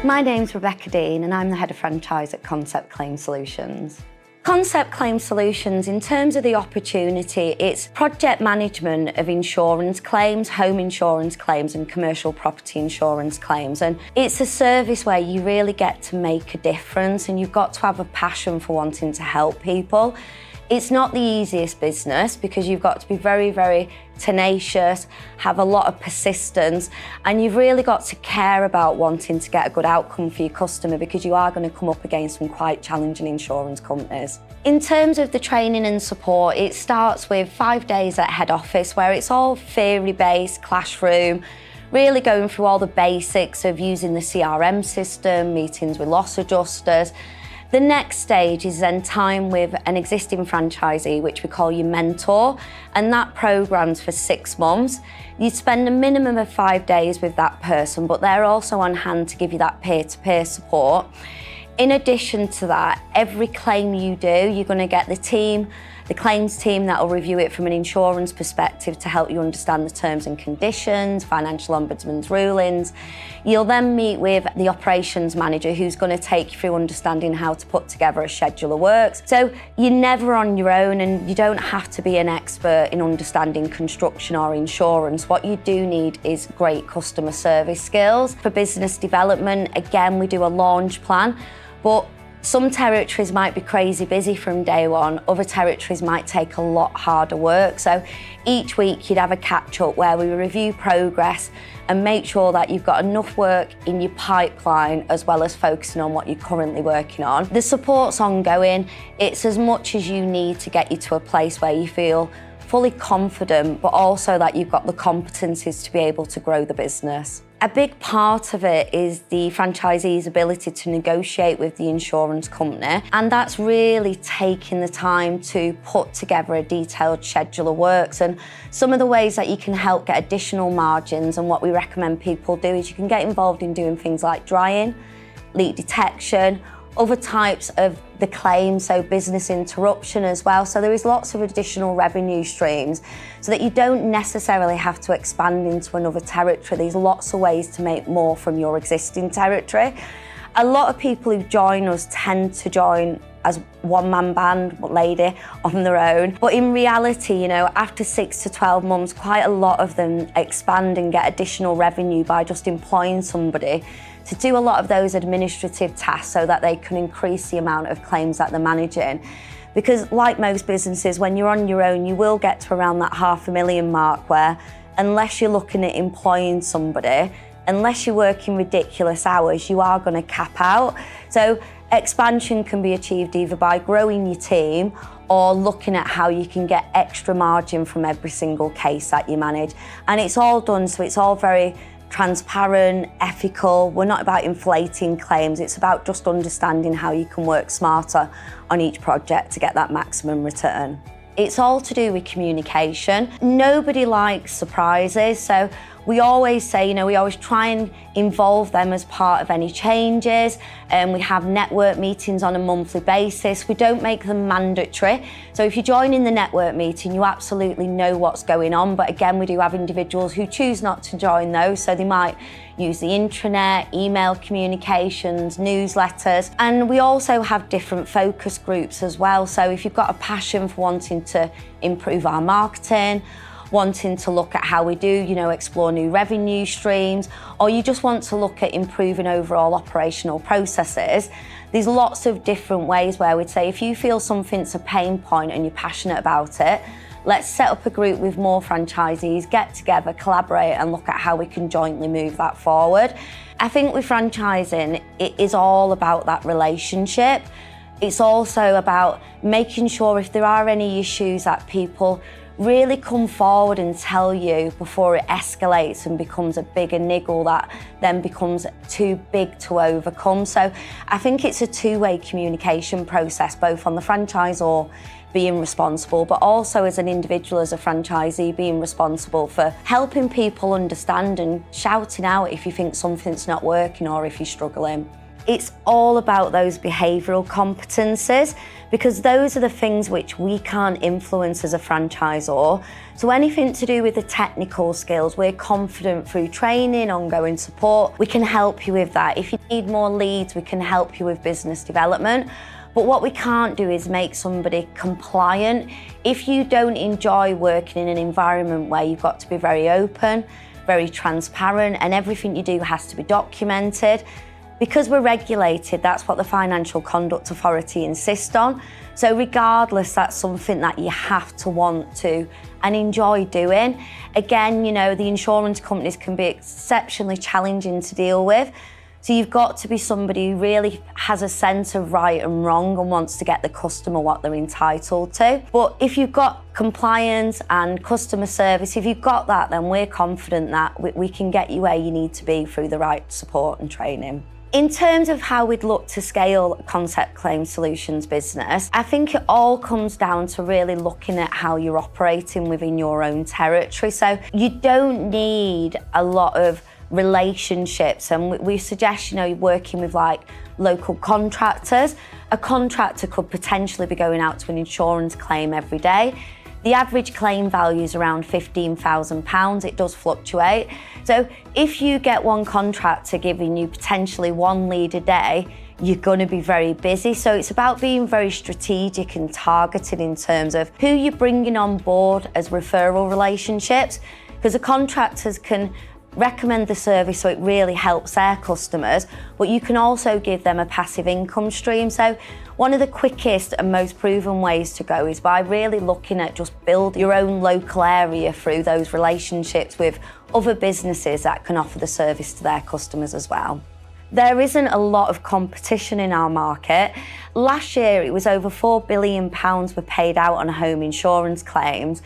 My name's Rebecca Dean and I'm the Head of Franchise at Concept Claim Solutions. Concept Claim Solutions, in terms of the opportunity, it's project management of insurance claims, home insurance claims and commercial property insurance claims. And it's a service where you really get to make a difference and you've got to have a passion for wanting to help people. It's not the easiest business because you've got to be very, very tenacious, have a lot of persistence, and you've really got to care about wanting to get a good outcome for your customer because you are going to come up against some quite challenging insurance companies. In terms of the training and support, it starts with 5 days at head office where it's all theory-based, classroom, really going through all the basics of using the CRM system, meetings with loss adjusters. The next stage is then time with an existing franchisee, which we call your mentor, and that program's for 6 months. You spend a minimum of 5 days with that person, but they're also on hand to give you that peer-to-peer support. In addition to that, every claim you do, you're going to get the claims team that will review it from an insurance perspective to help you understand the terms and conditions, financial ombudsman's rulings. You'll then meet with the operations manager who's going to take you through understanding how to put together a schedule of works. So you're never on your own and you don't have to be an expert in understanding construction or insurance. What you do need is great customer service skills. For business development, again, we do a launch plan, but some territories might be crazy busy from day one, other territories might take a lot harder work. So each week you'd have a catch up where we review progress and make sure that you've got enough work in your pipeline as well as focusing on what you're currently working on. The support's ongoing, it's as much as you need to get you to a place where you feel fully confident, but also that you've got the competencies to be able to grow the business. A big part of it is the franchisee's ability to negotiate with the insurance company, and that's really taking the time to put together a detailed schedule of works. And some of the ways that you can help get additional margins, and what we recommend people do, is you can get involved in doing things like drying, leak detection, other types of the claim, so business interruption as well. So there is lots of additional revenue streams so that you don't necessarily have to expand into another territory. There's lots of ways to make more from your existing territory. A lot of people who join us tend to join as one-man band, lady, on their own. But in reality, after 6 to 12 months, quite a lot of them expand and get additional revenue by just employing somebody to do a lot of those administrative tasks so that they can increase the amount of claims that they're managing. Because like most businesses, when you're on your own, you will get to around that $500,000 mark where, unless you're looking at employing somebody, unless you're working ridiculous hours, you are going to cap out. So expansion can be achieved either by growing your team or looking at how you can get extra margin from every single case that you manage. And it's all done, so it's all very transparent, ethical. We're not about inflating claims, it's about just understanding how you can work smarter on each project to get that maximum return. It's all to do with communication. Nobody likes surprises, so we always say, we always try and involve them as part of any changes, and we have network meetings on a monthly basis. We don't make them mandatory. So if you join in the network meeting, you absolutely know what's going on. But again, we do have individuals who choose not to join those, so they might use the intranet, email communications, newsletters. And we also have different focus groups as well. So if you've got a passion for wanting to improve our marketing, wanting to look at how we do, explore new revenue streams, or you just want to look at improving overall operational processes, there's lots of different ways where we'd say if you feel something's a pain point and you're passionate about it, let's set up a group with more franchisees, get together, collaborate and look at how we can jointly move that forward. I think with franchising, it is all about that relationship. It's also about making sure if there are any issues that people really come forward and tell you before it escalates and becomes a bigger niggle that then becomes too big to overcome. So I think it's a two-way communication process, both on the franchisor being responsible, but also as an individual, as a franchisee, being responsible for helping people understand and shouting out if you think something's not working or if you're struggling. It's all about those behavioural competencies, because those are the things which we can't influence as a franchisor. So anything to do with the technical skills, we're confident through training, ongoing support, we can help you with that. If you need more leads, we can help you with business development. But what we can't do is make somebody compliant. If you don't enjoy working in an environment where you've got to be very open, very transparent, and everything you do has to be documented, because we're regulated, that's what the Financial Conduct Authority insists on. So regardless, that's something that you have to want to and enjoy doing. Again, you know, the insurance companies can be exceptionally challenging to deal with. So you've got to be somebody who really has a sense of right and wrong and wants to get the customer what they're entitled to. But if you've got compliance and customer service, if you've got that, then we're confident that we can get you where you need to be through the right support and training. In terms of how we'd look to scale a Concept Claim Solutions business, I think it all comes down to really looking at how you're operating within your own territory. So you don't need a lot of relationships, and we suggest, you know, working with like local contractors. A contractor could potentially be going out to an insurance claim every day. The average claim value is around £15,000. It does fluctuate. So if you get one contractor giving you potentially one lead a day, you're going to be very busy. So it's about being very strategic and targeted in terms of who you're bringing on board as referral relationships, because the contractors can recommend the service so it really helps their customers, but you can also give them a passive income stream. So one of the quickest and most proven ways to go is by really looking at just build your own local area through those relationships with other businesses that can offer the service to their customers as well. There isn't a lot of competition in our market. Last year, it was over £4 billion were paid out on home insurance claims.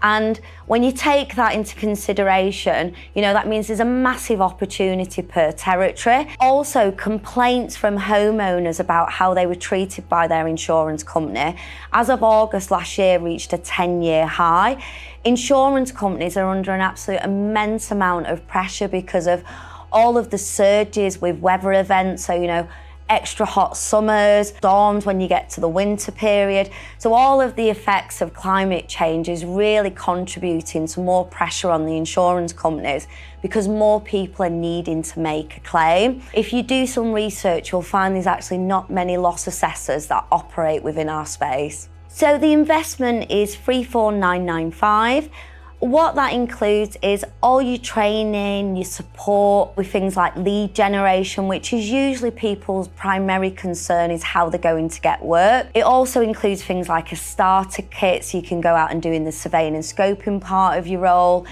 And when you take that into consideration, you know, that means there's a massive opportunity per territory. Also, complaints from homeowners about how they were treated by their insurance company, as of August last year, reached a 10-year high. Insurance companies are under an absolute immense amount of pressure because of all of the surges with weather events. So, you know, extra hot summers, storms when you get to the winter period. So all of the effects of climate change is really contributing to more pressure on the insurance companies because more people are needing to make a claim. If you do some research, you'll find there's actually not many loss assessors that operate within our space. So the investment is 34995. What that includes is all your training, your support with things like lead generation, which is usually people's primary concern is how they're going to get work. It also includes things like a starter kit, so you can go out and doing the surveying and scoping part of your role.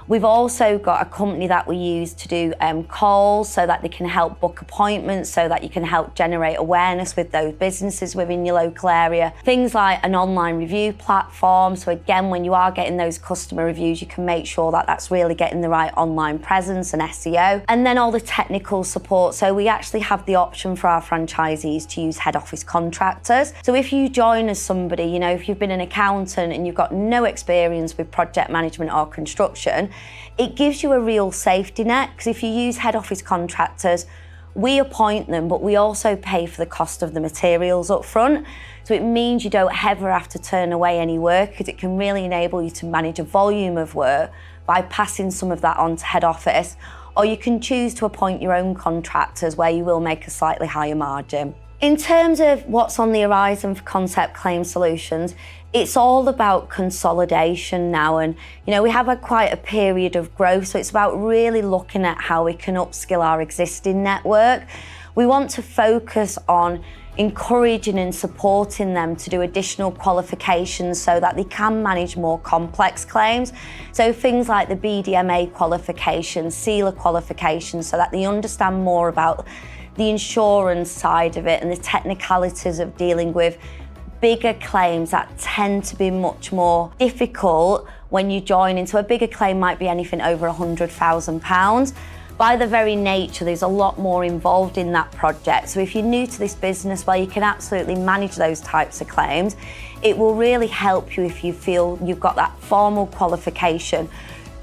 We've also got a company that we use to do calls so that they can help book appointments, so that you can help generate awareness with those businesses within your local area. Things like an online review platform. So again, when you are getting those customer reviews, you can make sure that that's really getting the right online presence and SEO. And then all the technical support. So we actually have the option for our franchisees to use head office contractors. So if you join as somebody, you know, if you've been an accountant and you've got no experience with project management or construction, it gives you a real safety net, because if you use head office contractors, we appoint them, but we also pay for the cost of the materials up front. So it means you don't ever have to turn away any work, because it can really enable you to manage a volume of work by passing some of that on to head office. Or you can choose to appoint your own contractors where you will make a slightly higher margin. In terms of what's on the horizon for Concept Claim Solutions, it's all about consolidation now, and you know, we have had quite a period of growth, so it's about really looking at how we can upskill our existing network. We want to focus on encouraging and supporting them to do additional qualifications so that they can manage more complex claims. So things like the BDMA qualification, sealer qualification, so that they understand more about the insurance side of it and the technicalities of dealing with bigger claims that tend to be much more difficult when you join in. So a bigger claim might be anything over £100,000. By the very nature, there's a lot more involved in that project. So if you're new to this business, well, you can absolutely manage those types of claims. It will really help you if you feel you've got that formal qualification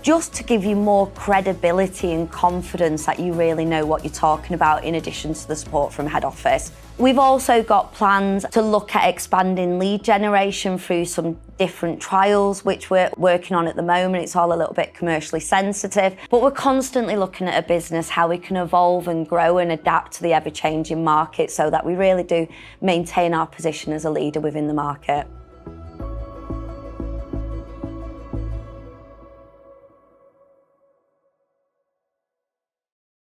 just to give you more credibility and confidence that you really know what you're talking about, in addition to the support from head office. We've also got plans to look at expanding lead generation through some different trials, which we're working on at the moment. It's all a little bit commercially sensitive, but we're constantly looking at a business, how we can evolve and grow and adapt to the ever-changing market so that we really do maintain our position as a leader within the market.